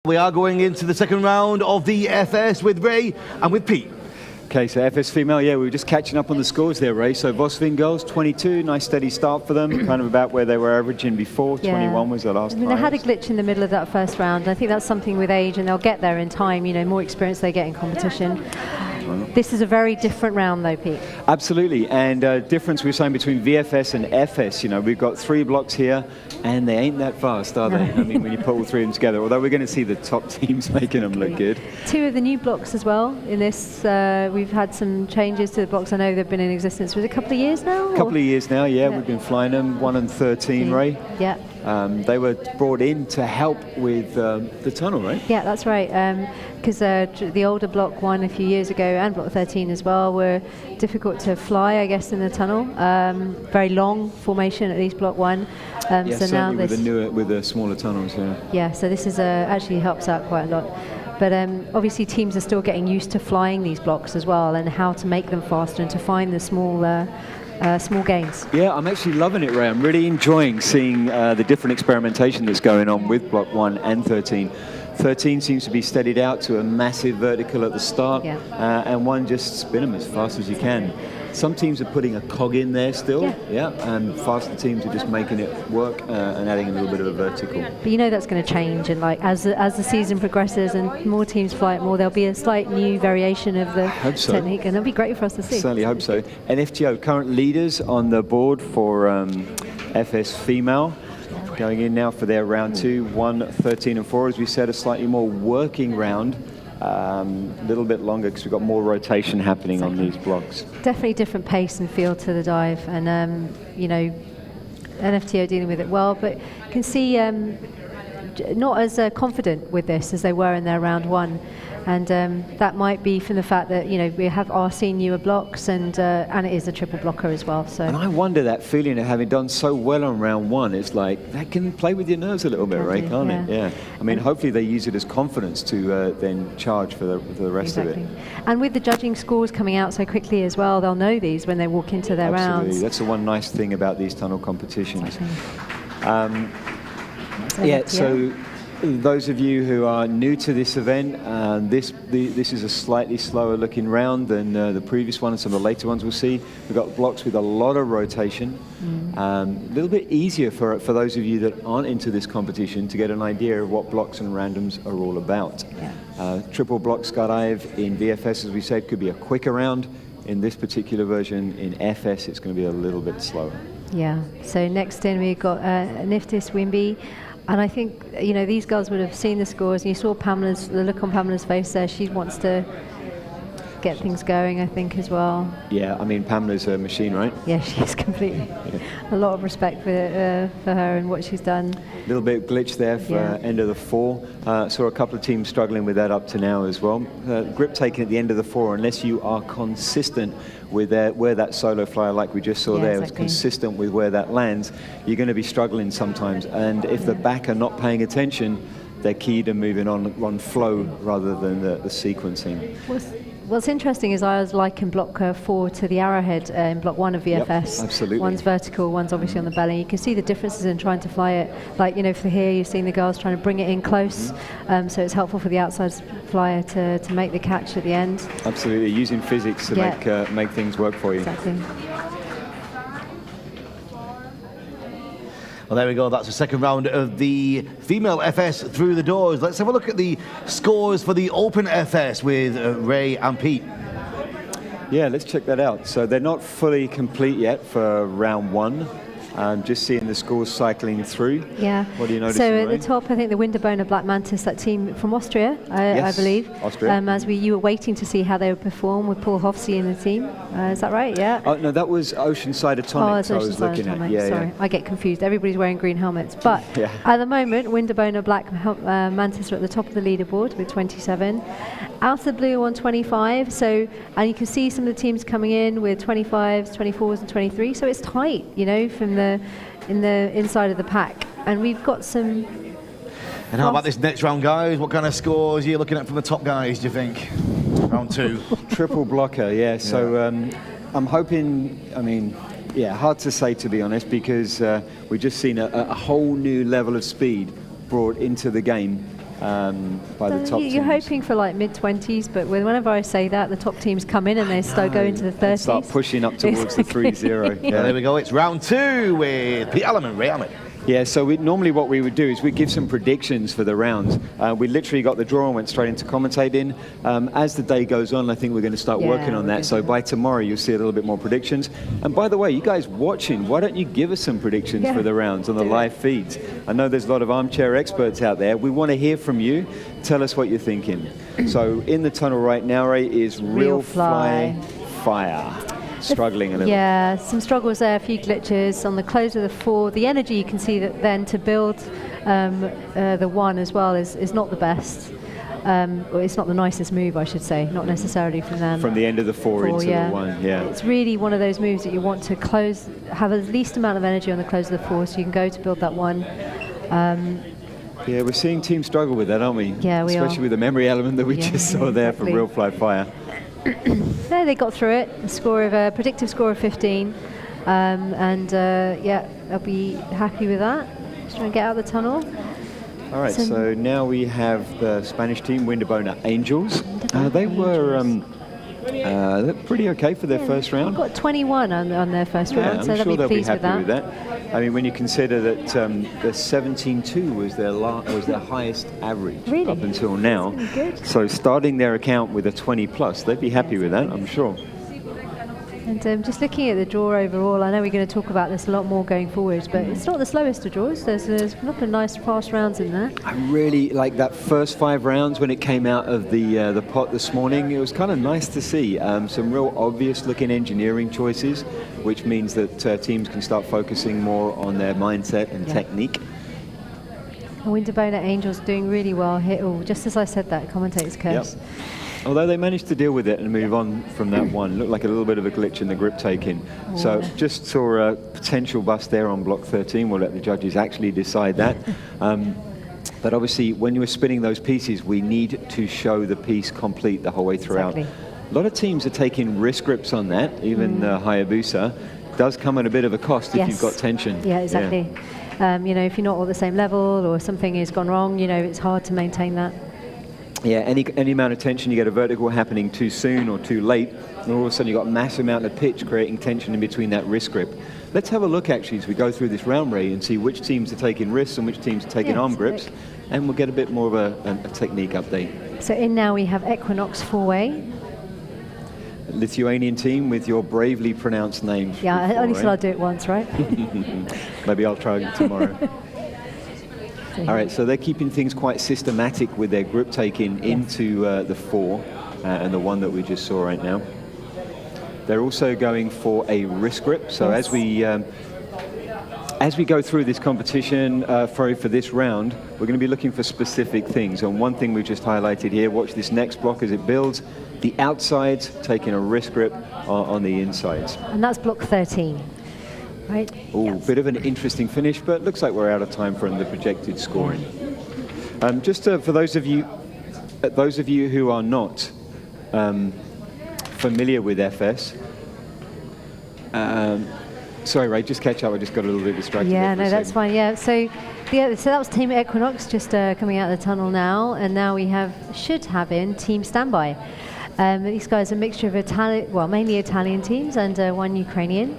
We are going into the second round of the FS with Ray and with Pete. Okay, so FS female, yeah, we were just catching up on the scores there, Ray. So Vosvin girls, 22, nice steady start for them, kind of about where they were averaging before. Yeah. 21 was the last time. They had a glitch in the middle of that first round. I think that's something with age, and they'll get there in time. You know, more experience they get in competition. This is a very different round, though, Pete. Absolutely, and difference we were saying between VFS and FS. You know, we've got 3 blocks here, and they ain't that fast, are they? I mean, when you put all 3 of them together. Although we're going to see the top teams making them look good. 2 of the new blocks as well in this. We've had some changes to the blocks. I know they've been in existence for a couple of years now. A couple of years now, yeah. We've been flying them. 1 and 13, Ray. Yeah. They were brought in to help with the tunnel, right? Yeah, that's right. Because the older block 1 a few years ago and block 13 as well were difficult to fly, I guess, in the tunnel. Very long formation, at least block 1. Yeah, so now with the smaller tunnels. Yeah. Yeah. So this is actually helps out quite a lot. But obviously teams are still getting used to flying these blocks as well, and how to make them faster and to find the small gains. Yeah, I'm actually loving it, Ray. I'm really enjoying seeing the different experimentation that's going on with block 1 and 13. 13 seems to be steadied out to a massive vertical at the start, and 1 just spin them as fast as you can. Some teams are putting a cog in there still, and faster teams are just making it work and adding a little bit of a vertical. But you know that's going to change, and like as the season progresses and more teams fly it more, there'll be a slight new variation of the technique, and it'll be great for us to see. Certainly hope so. NFTO, current leaders on the board for FS female. Going in now for their round 2, 1, 13 and 4. As we said, a slightly more working round. A little bit longer because we've got more rotation happening on these blocks. Definitely different pace and feel to the dive, and you know, NFTO dealing with it well, but you can see not as confident with this as they were in their round 1. And that might be from the fact that, you know, we have RC newer blocks, and it is a triple blocker as well. So. And I wonder, that feeling of having done so well on round 1, it's like that can play with your nerves a little bit, right? Can't it? Yeah. I mean, hopefully they use it as confidence to then charge for the rest of it. And with the judging scores coming out so quickly as well, they'll know these when they walk into their rounds. That's the one nice thing about these tunnel competitions. So those of you who are new to this event, this is a slightly slower looking round than the previous one and some of the later ones we'll see. We've got blocks with a lot of rotation. A little bit easier for those of you that aren't into this competition to get an idea of what blocks and randoms are all about. Triple block skydive in VFS, as we said, could be a quicker round. In this particular version, in FS, it's going to be a little bit slower. Yeah, so next in we've got Niftis Wimby. And I think, you know, these girls would have seen the scores, and you saw the look on Pamela's face there. She wants to get things going, I think, as well. Yeah, I mean, Pamela's a machine, right? Yeah, she is completely. A lot of respect for her and what she's done. A little bit glitch there for end of the 4. Saw a couple of teams struggling with that up to now as well. Grip taken at the end of the 4, unless you are consistent with where that solo flyer, like we just saw there, is consistent with where that lands, you're going to be struggling sometimes. And if the back are not paying attention, they're key to moving on flow rather than the sequencing. What's interesting is I was liking block 4 to the arrowhead in block 1 of VFS. Absolutely. One's vertical, one's obviously on the belly. You can see the differences in trying to fly it. Like, you know, for here, you've seen the girls trying to bring it in close. So it's helpful for the outside flyer to make the catch at the end. Absolutely, using physics to make things work for you. Exactly. Well, there we go. That's the second round of the female FS through the doors. Let's have a look at the scores for the open FS with Ray and Pete. Yeah, let's check that out. So they're not fully complete yet for round 1. Just seeing the scores cycling through. Yeah. What do you notice? So at the top, I think the Windoor Black Mantis, that team from Austria, I believe. Austria. As you were waiting to see how they would perform with Paul Hofsey in the team. Is that right? Yeah. Oh no, that was Oceanside Atomic. I was looking at. Sorry, I get confused. Everybody's wearing green helmets, but at the moment, Windoor Black Mantis are at the top of the leaderboard with 27. Out of the blue on 25. So, and you can see some of the teams coming in with 25s, 24s, and 23. So it's tight, you know, from the inside of the pack, and we've got some. And how about this next round, guys? What kind of scores are you looking at from the top guys, do you think? Round 2. Triple blocker, yeah. So I'm hoping, I mean, hard to say, to be honest, because we've just seen a whole new level of speed brought into the game by the top teams. You're hoping for like mid-20s, but whenever I say that, the top teams come in and they start going to the 30s. And start pushing up towards the 3-0. Yeah, there we go. It's round 2 with Pete Allen and Ray Ahmed. Yeah, so normally what we would do is we give some predictions for the rounds. We literally got the draw and went straight into commentating. As the day goes on, I think we're going to start working on that. So by tomorrow, you'll see a little bit more predictions. And by the way, you guys watching, why don't you give us some predictions for the rounds on the live feeds? I know there's a lot of armchair experts out there. We want to hear from you. Tell us what you're thinking. So in the tunnel right now, Ray, is Real Fly Fire. Struggling a little. Yeah, some struggles there, a few glitches on the close of the 4. The energy you can see that then to build the 1 as well is not the best. Well, it's not the nicest move, I should say, not necessarily from them. From the end of the 4 into the 1, yeah. It's really one of those moves that you want to have the least amount of energy on the close of the 4 so you can go to build that 1. Yeah, we're seeing teams struggle with that, aren't we? Yeah, we Especially with the memory element that we just saw there for Real Fly Fire. There they got through it. A predictive score of 15, yeah, I'll be happy with that. Just trying to get out of the tunnel. All right, so now we have the Spanish team, Windoor Angels. They were pretty okay for their first round. Got 21 on their first round, so I'm sure they'll be pleased happy with that. I mean, when you consider that the 17-2 was their highest average up until now. Good. So starting their account with a 20+, they'd be happy with that, I'm sure. And just looking at the draw overall, I know we're going to talk about this a lot more going forward, but it's not the slowest of draws. There's a lot of nice fast rounds in there. I really like that first 5 rounds when it came out of the pot this morning. It was kind of nice to see some real obvious looking engineering choices, which means that teams can start focusing more on their mindset and technique. Windoor Angels doing really well here. Oh, just as I said that, commentator's curse. Yep. Although they managed to deal with it and move on from that 1. Looked like a little bit of a glitch in the grip taking. So just saw a potential bust there on block 13. We'll let the judges actually decide that. But obviously, when you were spinning those pieces, we need to show the piece complete the whole way throughout. Exactly. A lot of teams are taking wrist grips on that, even Hayabusa. Does come at a bit of a cost if you've got tension. Yeah, exactly. You know, if you're not all the same level or something has gone wrong, you know, it's hard to maintain that. Yeah, any amount of tension, you get a vertical happening too soon or too late, and all of a sudden you've got a massive amount of pitch creating tension in between that wrist grip. Let's have a look actually as we go through this round, Ray, and see which teams are taking wrists and which teams are taking arm grips, and we'll get a bit more of a technique update. So in now we have Equinox 4-way. Lithuanian team with your bravely pronounced name. Yeah, at least I'll do it once, right? Maybe I'll try it tomorrow. All right, so they're keeping things quite systematic with their grip taking into the 4 and the 1 that we just saw right now. They're also going for a wrist grip. So as we go through this competition for this round, we're going to be looking for specific things. And one thing we've just highlighted here, watch this next block as it builds. The outsides taking a wrist grip on the insides. And that's block 13. Right. Oh, bit of an interesting finish, but looks like we're out of time for the projected scoring. Just for those of you who are not familiar with FS, sorry, Ray, just catch up. I just got a little bit distracted. Yeah, no, that's fine. Yeah, so that was Team Equinox just coming out of the tunnel now, and now we should have in Team Standby. These guys are a mixture of mainly Italian teams and 1 Ukrainian.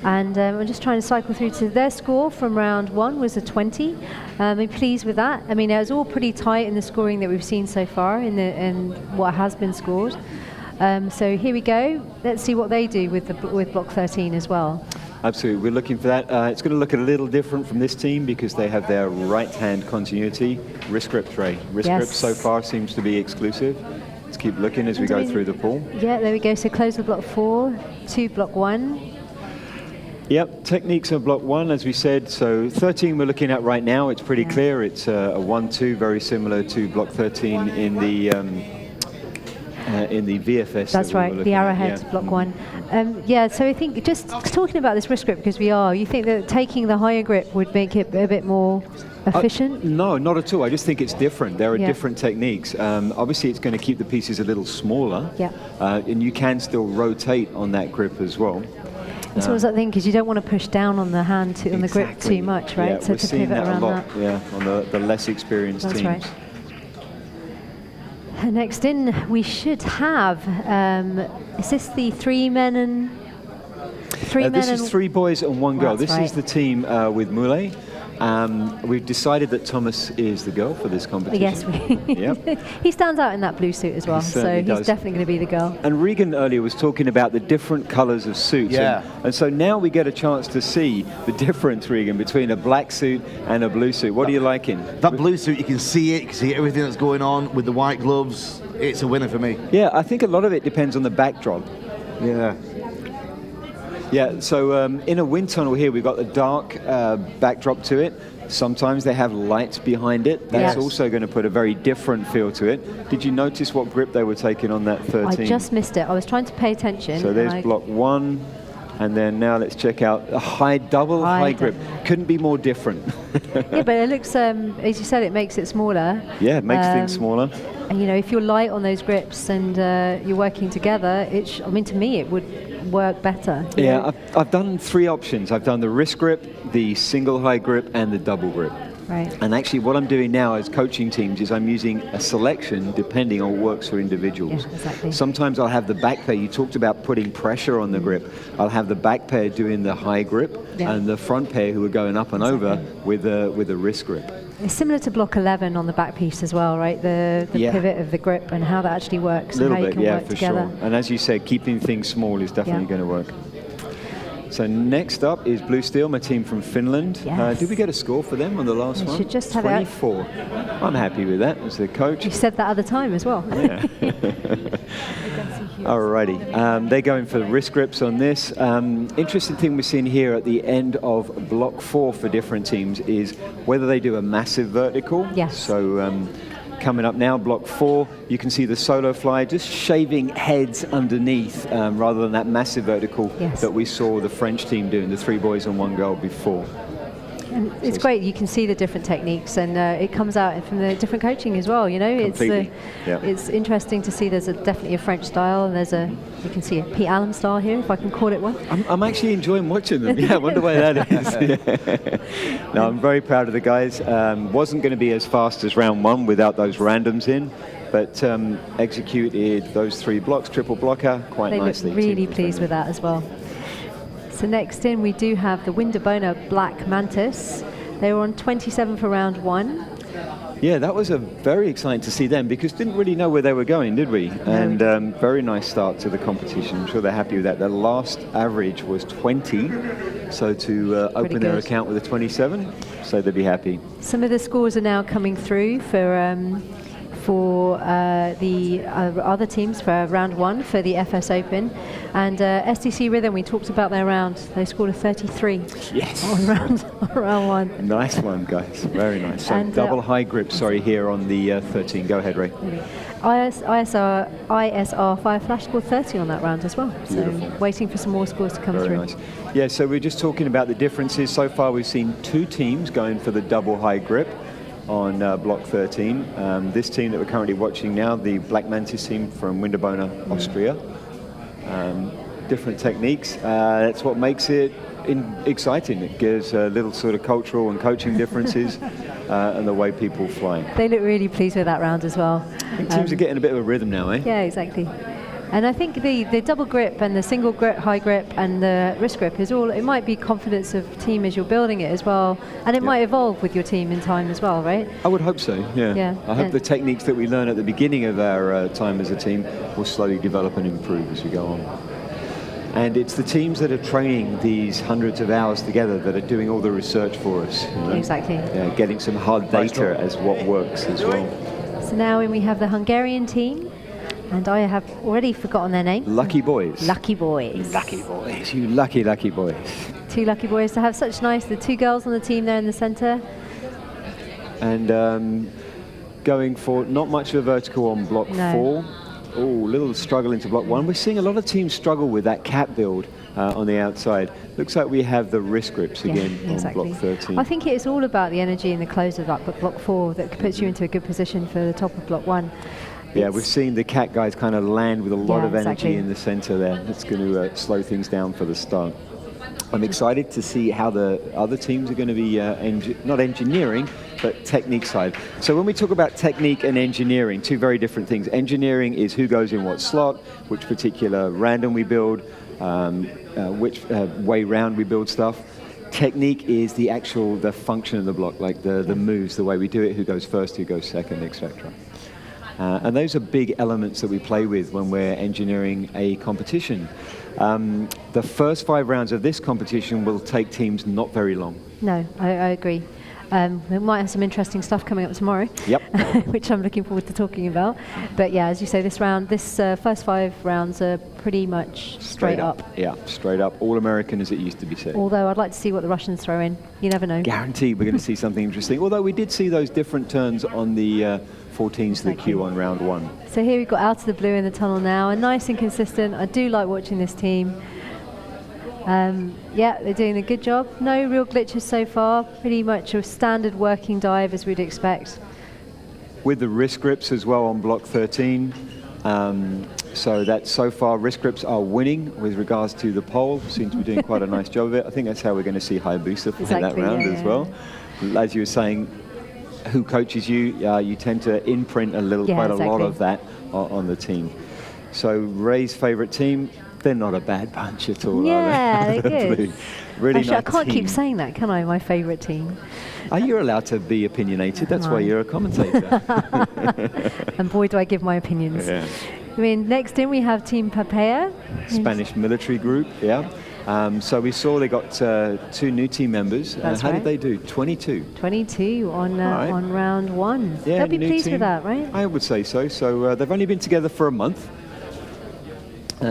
And I'm just trying to cycle through to their score from round 1 was a 20. I'm pleased with that. I mean, it was all pretty tight in the scoring that we've seen so far in what has been scored. So here we go. Let's see what they do with block 13 as well. Absolutely, we're looking for that. It's going to look a little different from this team because they have their right-hand continuity. Wrist grip, Ray. Wrist grip so far seems to be exclusive. Let's keep looking as we go through the pool. Yeah, there we go. So close with block 4 to block 1. Yep, techniques of block 1, as we said. So 13 we're looking at right now. It's pretty clear. It's a 1-2, very similar to block 13 in the VFS. That's right, the arrowhead block 1. Yeah, so I think just talking about this wrist grip, because you think that taking the higher grip would make it a bit more efficient? No, not at all. I just think it's different. There are different techniques. Obviously, it's going to keep the pieces a little smaller, and you can still rotate on that grip as well. That's what I think, because you don't want to push down on the hand, on the grip too much, right? Yeah, so we're to seeing pivot that around a lot, on the less experienced teams. Right. Next in, we should have, is this the three men and... This is 3 boys and 1 girl. That's this right. is the team with Moulet. We've decided that Thomas is the girl for this competition. Yes, Yep. he stands out in that blue suit as well, so he's does. definitely going to be the girl. And Regan earlier was talking about the different colours of suits. Yeah. And so now we get a chance to see the difference, Regan, between a black suit and a blue suit. What are you liking? That blue suit, you can see it, you can see everything that's going on with the white gloves. It's a winner for me. Yeah, I think a lot of it depends on the backdrop. Yeah. Yeah, so in a wind tunnel here, we've got the dark backdrop to it. Sometimes they have lights behind it. That's Yes. also going to put a very different feel to it. Did you notice what grip they were taking on that 13? I just missed it. I was trying to pay attention. So there's block 1, and then now let's check out a double high grip. Couldn't be more different. Yeah, but it looks, as you said, it makes it smaller. Yeah, it makes things smaller. And you know, if you're light on those grips and you're working together, I mean, to me, it would work better. Yeah, I've done 3 options. I've done the wrist grip, the single high grip, and the double grip. Right. And actually what I'm doing now as coaching teams is I'm using a selection depending on what works for individuals. Yeah, exactly. Sometimes I'll have the back pair. You talked about putting pressure on the grip. I'll have the back pair doing the high grip and the front pair who are going up and over with a wrist grip. It's similar to block 11 on the back piece as well, right? The pivot of the grip and how that actually works and how you can work together. Sure. And as you said, keeping things small is definitely going to work. So next up is Blue Steel, my team from Finland. Yes. Did we get a score for them on the last one? Should just have 24. I'm happy with that as the coach. You said that at the time as well. Yeah. Alrighty, they're going for the wrist grips on this. Interesting thing we're seeing here at the end of block 4 for different teams is whether they do a massive vertical. Yes. So coming up now, block 4, you can see the solo fly just shaving heads underneath rather than that massive vertical that we saw the French team doing, the 3 boys and 1 girl before. And it's great, you can see the different techniques and it comes out from the different coaching as well, you know. It's interesting to see there's definitely a French style and you can see a Pete Allen style here, if I can call it one. I'm actually enjoying watching them. Yeah, I wonder why that is. No, I'm very proud of the guys. Wasn't going to be as fast as round 1 without those randoms in, but executed those 3 blocks, triple blocker, quite nicely. They look really pleased with that as well. So next in we do have the Windoor Black Mantis. They were on 27 for round 1. Yeah, that was very exciting to see them because didn't really know where they were going, did we? And very nice start to the competition. I'm sure they're happy with that. Their last average was 20, so to open their account with a 27, so they'd be happy. Some of the scores are now coming through for the other teams for round 1 for the FS Open. And STC Rhythm, we talked about their round. They scored a 33 on round 1. Nice one, guys. Very nice. So and, double high grip, here on the 13. Go ahead, Ray. ISR Fire Flash scored 30 on that round as well. Beautiful. So waiting for some more scores to come through. Nice. Yeah, so we're just talking about the differences. So far we've seen 2 teams going for the double high grip on block 13. This team that we're currently watching now, the Black Mantis team from Windoor, Austria. Different techniques. That's what makes it exciting. It gives little sort of cultural and coaching differences and the way people fly. They look really pleased with that round as well. I think teams are getting a bit of a rhythm now, eh? Yeah, exactly. And I think the double grip and the single grip, high grip and the wrist grip is all, it might be confidence of team as you're building it as well. And it might evolve with your team in time as well, right? I would hope so, yeah. I hope the techniques that we learn at the beginning of our time as a team will slowly develop and improve as we go on. And it's the teams that are training these hundreds of hours together that are doing all the research for us. You know? Exactly. Getting some hard data as what works as well. So now we have the Hungarian team. And I have already forgotten their name. Lucky Boys. Lucky Boys. Lucky Boys. You lucky, lucky boys. 2 lucky boys to have such the 2 girls on the team there in the centre. And going for not much of a vertical on block 4. Oh, little struggle into block 1. We're seeing a lot of teams struggle with that cap build on the outside. Looks like we have the wrist grips again on block 13. I think it's all about the energy in the close of that block 4 that puts you into a good position for the top of block 1. Yeah, we've seen the cat guys kind of land with a lot of energy in the center there. It's going to slow things down for the start. I'm excited to see how the other teams are going to be, not engineering, but technique side. So when we talk about technique and engineering, two very different things. Engineering is who goes in what slot, which particular random we build, which way round we build stuff. Technique is the function of the block, like the moves, the way we do it, who goes first, who goes second, etc. And those are big elements that we play with when we're engineering a competition. The first 5 rounds of this competition will take teams not very long. No, I agree. We might have some interesting stuff coming up tomorrow. Yep. Which I'm looking forward to talking about. But yeah, as you say, this first 5 rounds are pretty much straight up. Yeah, straight up. All American, as it used to be said. Although I'd like to see what the Russians throw in. You never know. Guaranteed we're going to see something interesting. Although we did see those different turns on the 14s to the queue on round 1. So here we've got Out of the Blue in the tunnel now, and nice and consistent. I do like watching this team. Yeah, they're doing a good job. No real glitches so far. Pretty much a standard working dive as we'd expect. With the wrist grips as well on block 13. So that so far wrist grips are winning with regards to the pole. Seem to be doing quite a nice job of it. I think that's how we're going to see Hayabusa play that round as well. As you were saying, who coaches you, you tend to imprint a lot of that on the team. So Ray's favorite team, they're not a bad bunch at all, yeah, are they? They're good. Really Actually, nice I can't team. keep saying that, can I? My favourite team. You're allowed to be opinionated. That's why you're a commentator. And boy, do I give my opinions. Yeah. I mean, next in we have Team Papaya. Spanish military group, yeah. So we saw they got 2 new team members. How did they do? 22. 22 on round 1. Yeah, they'll be pleased team. with that, right? I would say so. So they've only been together for a month.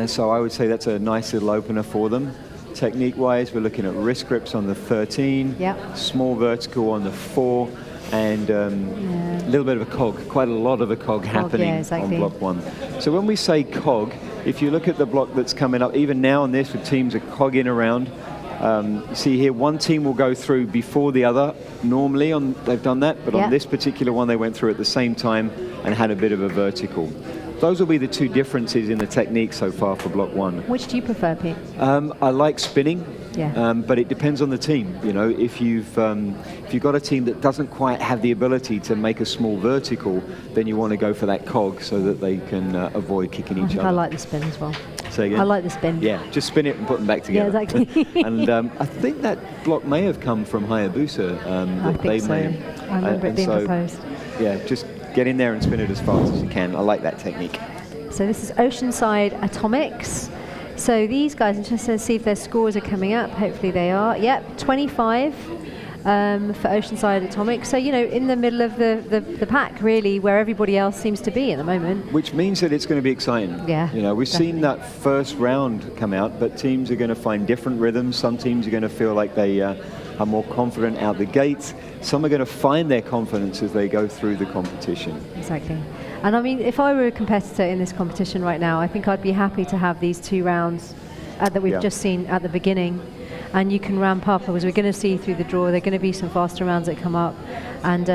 So I would say that's a nice little opener for them. Technique-wise, we're looking at wrist grips on the 13, small vertical on the 4, and a little bit of a cog, quite a lot of a cog happening on block 1. So when we say cog, if you look at the block that's coming up, even now on this, with teams are cogging around, you see here one team will go through before the other. Normally they've done that, but on this particular one they went through at the same time and had a bit of a vertical. Those will be the 2 differences in the technique so far for block 1. Which do you prefer, Pete? I like spinning, but it depends on the team. You know, if you've got a team that doesn't quite have the ability to make a small vertical, then you want to go for that cog so that they can avoid kicking each other. I like the spin as well. Say again? I like the spin. Yeah, just spin it and put them back together. Yeah, exactly. And I think that block may have come from Hayabusa. I think so. I remember it being proposed. Yeah, just get in there and spin it as fast as you can. I like that technique. So this is Oceanside Atomics. So these guys, I'm just going to see if their scores are coming up. Hopefully they are. Yep, 25 for Oceanside Atomics. So, you know, in the middle of the pack, really, where everybody else seems to be at the moment. Which means that it's going to be exciting. Yeah, you know, we've seen that first round come out, but teams are going to find different rhythms. Some teams are going to feel like they are more confident out the gates. Some are going to find their confidence as they go through the competition. Exactly. And I mean, if I were a competitor in this competition right now, I think I'd be happy to have these 2 rounds that we've just seen at the beginning. And you can ramp up, because we're going to see through the draw, there are going to be some faster rounds that come up. And,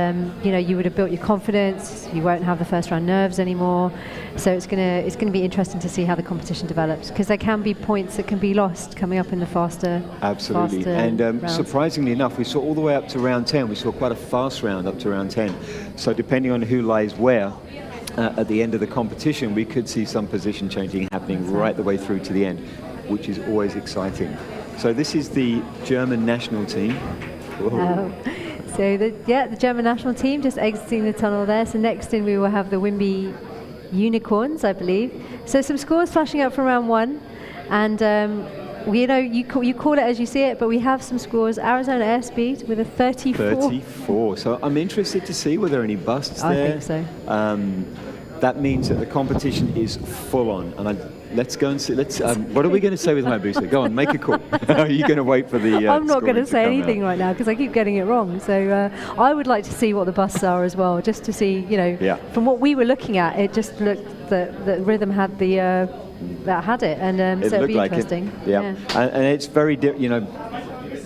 you know, you would have built your confidence. You won't have the first round nerves anymore. So it's going to be interesting to see how the competition develops, because there can be points that can be lost coming up in the faster. Absolutely. And surprisingly enough, we saw all the way up to round 10. We saw quite a fast round up to round 10. So depending on who lies where, at the end of the competition, we could see some position changing happening right the way through to the end, which is always exciting. So this is the German national team. So the German national team just exiting the tunnel there. So next in we will have the Wimby Unicorns, I believe. So some scores flashing up from round 1, and you know, you call it as you see it, but we have some scores. Arizona Airspeed with a 34. 34. So I'm interested to see were there any busts there. I think so. That means that the competition is full on, and let's go and see. What are we going to say with Hayabusa? Go on, make a call. Are you going to wait for the? I'm not going to say anything right now because I keep getting it wrong. So I would like to see what the busts are as well, just to see, you know, from what we were looking at, it just looked that the rhythm had the that had it, and so it'd be interesting. Yeah. And it's very you know,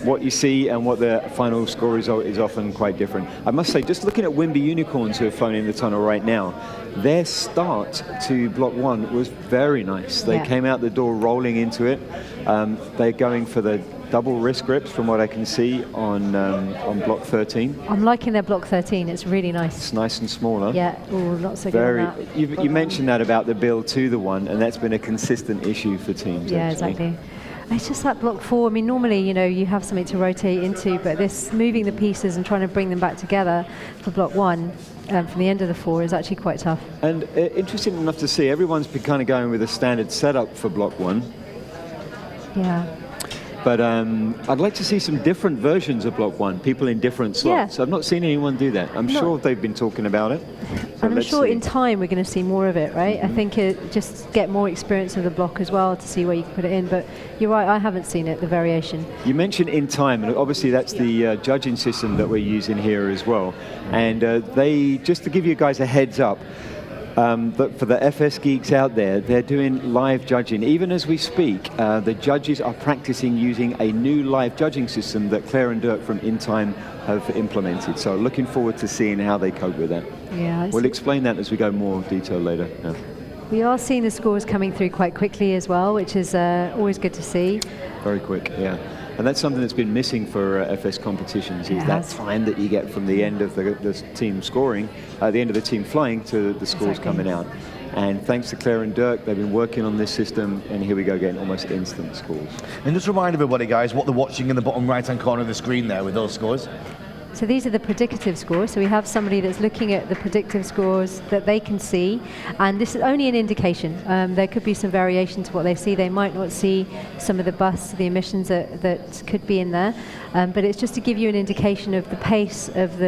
what you see and what the final score is often quite different. I must say, just looking at Wimby Unicorns who have flown in the tunnel right now, their start to block 1 was very nice. They came out the door rolling into it. They're going for the double wrist grips from what I can see on block 13. I'm liking their block 13. It's really nice. It's nice and smaller. Yeah, not so good on that. You mentioned that about the build to the 1, and that's been a consistent issue for teams. Yeah, actually. exactly. It's just that block 4. I mean, normally, you have something to rotate into, but this moving the pieces and trying to bring them back together for block 1 from the end of the 4 is actually quite tough. And interesting enough to see, everyone's been kind of going with a standard setup for block 1. Yeah. But I'd like to see some different versions of block 1, people in different slots. Yeah. I've not seen anyone do that. I'm sure they've been talking about it. So and I'm sure in time we're going to see more of it, right? I think just get more experience of the block as well to see where you can put it in. But you're right, I haven't seen it, the variation. You mentioned in time, and obviously that's the judging system that we're using here as well. And just to give you guys a heads up, but for the FS geeks out there, they're doing live judging. Even as we speak, the judges are practicing using a new live judging system that Claire and Dirk from In Time have implemented. So looking forward to seeing how they cope with that. Yeah, we'll explain that as we go more detail later. Yeah. We are seeing the scores coming through quite quickly as well, which is always good to see. Very quick, yeah. And that's something that's been missing for FS competitions, is that time that you get from the end of the team scoring, the end of the team flying to the scores coming out. And thanks to Claire and Dirk, they've been working on this system, and here we go, getting almost instant scores. And just remind everybody, guys, what they're watching in the bottom right-hand corner of the screen there with those scores. So these are the predicative scores. So we have somebody that's looking at the predictive scores that they can see, and this is only an indication. There could be some variation to what they see. They might not see some of the busts, the emissions that could be in there, but it's just to give you an indication of the pace of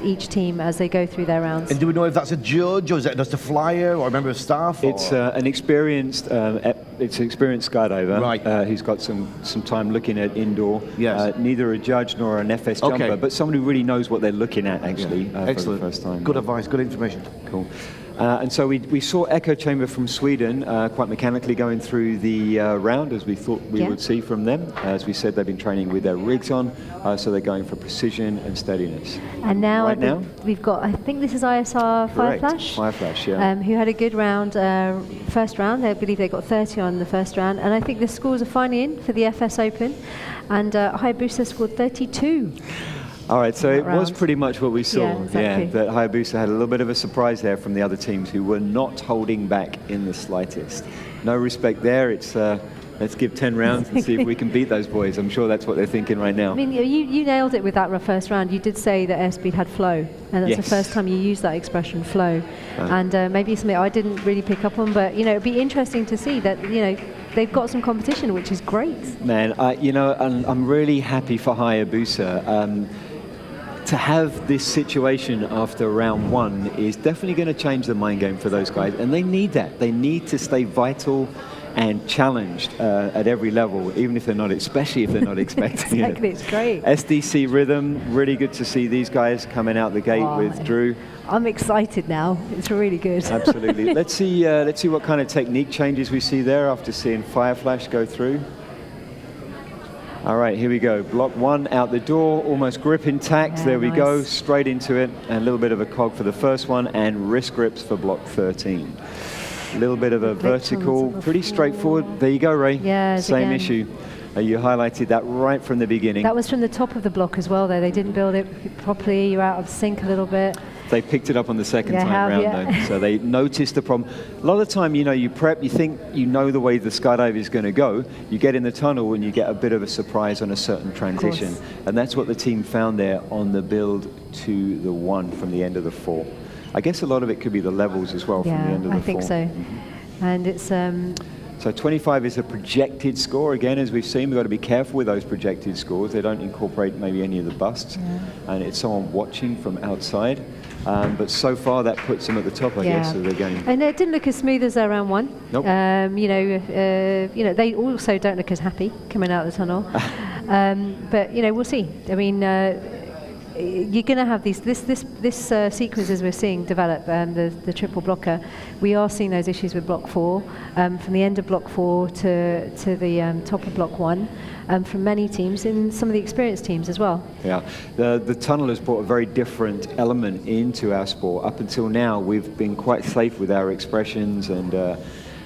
each team as they go through their rounds. And do we know if that's a judge, or is it just a flyer, or a member of staff? It's an experienced skydiver, right. Who's got some time looking at indoor. Yes. Neither a judge nor an FS jumper, but somebody who really knows what they're looking at, actually, for the first time. Good advice, good information. Cool. And so we saw Echo Chamber from Sweden quite mechanically going through the round, as we thought we would see from them. As we said, they've been training with their rigs on, so they're going for precision and steadiness. And now, we've got, I think this is ISR Fireflash. Fireflash, yeah. Who had a good round, first round. I believe they got 30 on the first round. And I think the scores are finally in for the FS Open. And Hayabusa scored 32. All right, so it was pretty much what we saw. Yeah, exactly. That Hayabusa had a little bit of a surprise there from the other teams who were not holding back in the slightest. No respect there. It's let's give 10 rounds and see if we can beat those boys. I'm sure that's what they're thinking right now. I mean, you nailed it with that first round. You did say that airspeed had flow, and that's the first time you used that expression, flow. And maybe something I didn't really pick up on, but it'd be interesting to see that they've got some competition, which is great. Man, and I'm really happy for Hayabusa. To have this situation after round 1 is definitely going to change the mind game for those guys, and they need that. They need to stay vital and challenged at every level, even if they're not, especially if they're not expecting it. Exactly, it's great. SDC Rhythm, really good to see these guys coming out the gate with Drew. I'm excited now. It's really good. Absolutely. Let's see what kind of technique changes we see there after seeing Fireflash go through. All right, here we go. Block 1 out the door, almost grip intact. There we go, straight into it. And a little bit of a cog for the first one, and wrist grips for block 13. A little bit of a vertical, pretty straightforward. There you go, Ray. Yeah, same issue. You highlighted that right from the beginning. That was from the top of the block as well, though. They didn't build it properly. You're out of sync a little bit. They picked it up on the second time round, though. So they noticed the problem. A lot of the time, you prep, you think you know the way the skydive is going to go. You get in the tunnel and you get a bit of a surprise on a certain transition. And that's what the team found there on the build to the 1 from the end of the 4. I guess a lot of it could be the levels as well from the end of the 4. I think so. And it's... So 25 is a projected score. Again, as we've seen, we've got to be careful with those projected scores. They don't incorporate maybe any of the busts. And it's someone watching from outside. But so far, that puts them at the top, I guess, of the game. And it didn't look as smooth as their round 1. Nope. They also don't look as happy coming out of the tunnel. But we'll see. I mean, you're going to have this sequence as we're seeing develop, the triple blocker. We are seeing those issues with block 4, from the end of block 4 to the top of block 1. From many teams, in some of the experienced teams as well. Yeah, the tunnel has brought a very different element into our sport. Up until now, we've been quite safe with our expressions and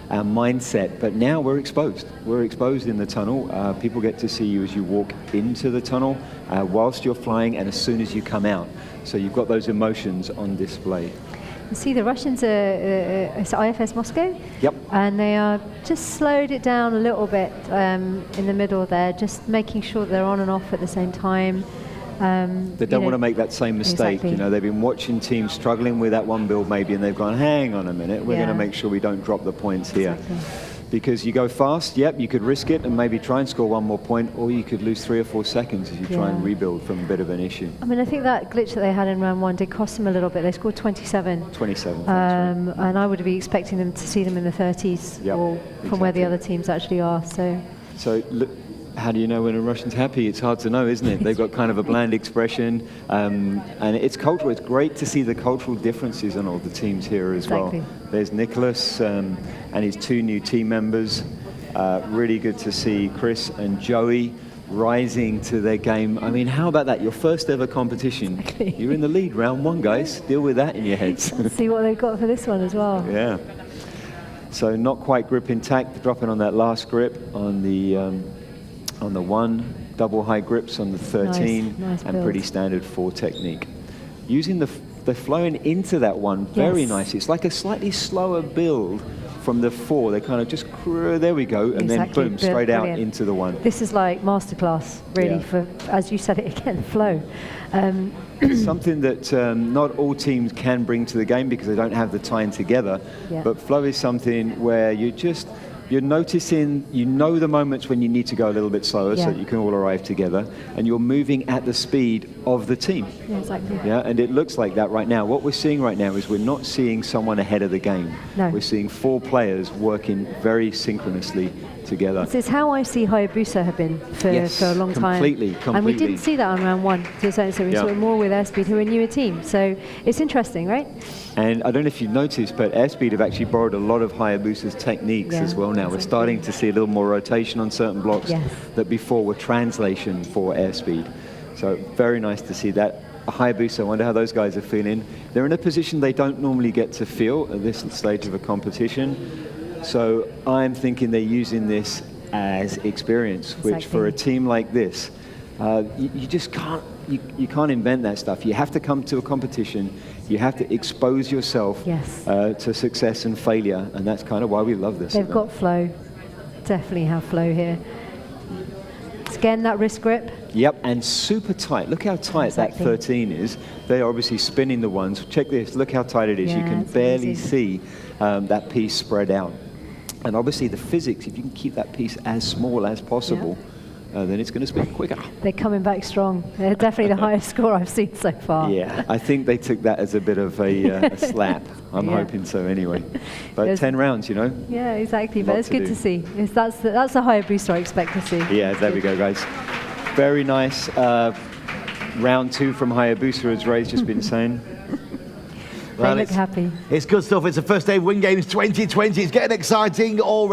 our mindset. But now we're exposed. We're exposed in the tunnel. People get to see you as you walk into the tunnel, whilst you're flying, and as soon as you come out. So you've got those emotions on display. You see, the Russians it's IFS Moscow. Yep. And they are just slowed it down a little bit in the middle there, just making sure they're on and off at the same time. They don't want to make that same mistake. Exactly. You know, they've been watching teams struggling with that one build maybe, and they've gone, hang on a minute, we're going to make sure we don't drop the points here. Because you go fast, yep, you could risk it and maybe try and score one more point, or you could lose 3 or 4 seconds as you try and rebuild from a bit of an issue. I mean, I think that glitch that they had in round 1 did cost them a little bit. They scored 27. 27. And I would be expecting them to see them in the 30s, or from where the other teams actually are. So look, how do you know when a Russian's happy? It's hard to know, isn't it? They've got kind of a bland expression, and it's cultural. It's great to see the cultural differences in all the teams here as well. There's Nicholas and his 2 new team members. Really good to see Chris and Joey rising to their game. I mean, how about that? Your first ever competition. You're in the lead, round 1, guys. Deal with that in your heads. See what they've got for this one as well. Yeah. So not quite grip intact, dropping on that last grip on the 1, double high grips on the 13, nice and pretty standard 4 technique. Using they're flowing into that 1 very nice. It's like a slightly slower build from the 4. They kind of just, there we go, and then boom, straight out into the 1. This is like masterclass, really, for, as you said it again, flow. Something that not all teams can bring to the game because they don't have the time together, but flow is something where you're noticing, you know the moments when you need to go a little bit slower so that you can all arrive together, and you're moving at the speed of the team. Yeah, exactly. Yeah, and it looks like that right now. What we're seeing right now is we're not seeing someone ahead of the game. No. We're seeing 4 players working very synchronously together. This is how I see Hayabusa have been for a long time. Completely. And we didn't see that on round 1 to a certain extent. We saw it more with Airspeed, who are a newer team. So it's interesting, right? And I don't know if you've noticed, but Airspeed have actually borrowed a lot of Hayabusa's techniques as well now. We're starting to see a little more rotation on certain blocks that before were translation for Airspeed. So very nice to see that. Hayabusa, I wonder how those guys are feeling. They're in a position they don't normally get to feel at this stage of a competition. So I'm thinking they're using this as experience, which for a team like this, you just can't, you can't invent that stuff. You have to come to a competition, you have to expose yourself to success and failure, and that's kind of why we love this. They've got flow, definitely have flow here. Again, that wrist grip. Yep, and super tight. Look how tight that 13 is. They are obviously spinning the ones. Check this, look how tight it is. You can barely see that piece spread out. And obviously the physics, if you can keep that piece as small as possible, then it's going to spin quicker. They're coming back strong. They're definitely the highest score I've seen so far. Yeah, I think they took that as a bit of a slap. I'm hoping so anyway. But 10 rounds, you know. Yeah, exactly. But it's good to see. That's the Hayabusa I expect to see. Yeah, there we go, guys. Very nice. Round 2 from Hayabusa, as Ray's just been saying. They look happy. It's good stuff. It's the first day of Win Games 2020. It's getting exciting already.